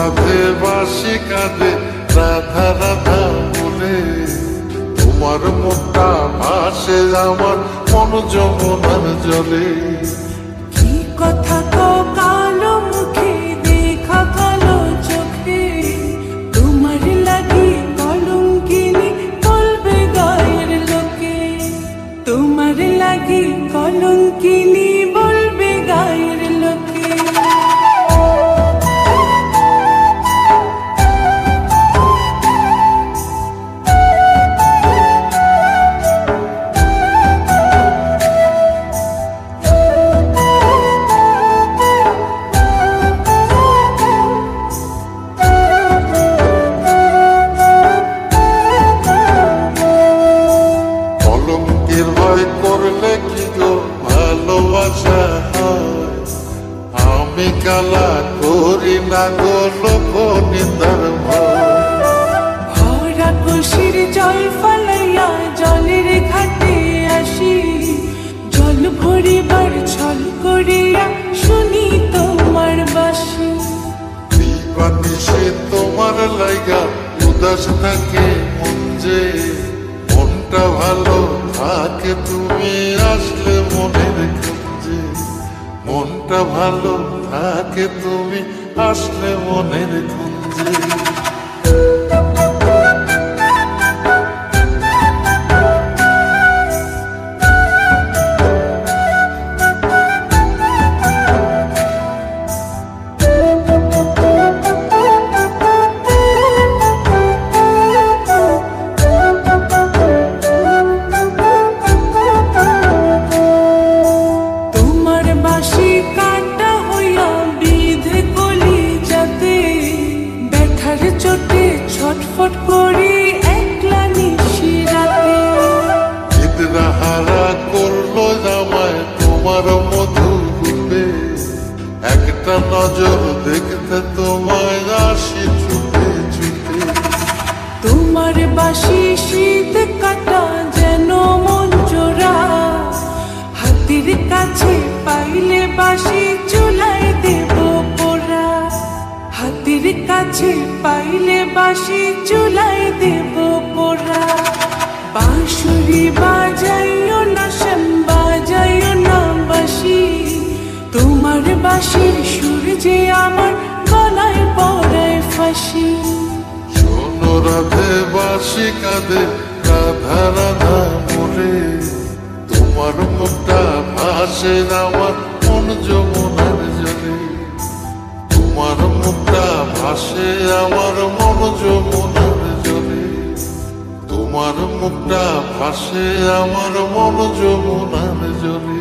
রাধে বাসি কাঁদে রাধা রাধা বলে, তোমার মুখটা ভাসে আমার মন যমুনার জলে। কি কথা তো কালো মুখে দেখা কালো চোখে, তোমার লাগি কলঙ্কিনী বলবে গায়ের লোকে, তোমার লাগি কলঙ্কিনী বলবে গায়ের লোকে। করলে কি গো ভালোবাসা হয়, আমি কালা করি না গো লোক নিন্দার ভয়। ভরা খুশির জল ফলাইয়া জলের ঘাটে আসি, জল ভরিবার ছল করিয়া শুনি তোমার বাসি। দিবানিশে তোমার লাইগা উদাস থাকে মন যে, মনটা ভালো থাকে তুমি আসলে মনের খুঁজে, মনটা ভালো থাকে তুমি আসলে মনের খুঁজে। ছটফট করি একলা নিশি রাতে, নিদ্রা হারা করলো জামায় তোমার মধু রূপে, একটা নজর দেখতে তোমায় আসি ছুটে ছুটে। তোমার বাসি শীত কাটা যেন মন জোড়া, হাতের কাছে পাইলে বাসি চুলাই দেব পোড়া, হাতের কাছে পাইলে বাসি চুলাই দেব পোড়া। বাঁশুরি বাজাইও না শ্যাম বাজাইও না বাসি, তোমার বাসির সুর যে আমার গলায় পড়ায় ফাঁসি। শোনো রাধে বাসি কাঁদে রাধা রাধা বলে, তোমার মুখটা ভাসে আমার মন যমুনার জলে, তোমার মুখটা ভাসে আমার মন যমুনার জলে, তোমার মুখটা ভাসে আমার মন যমুনার জলে।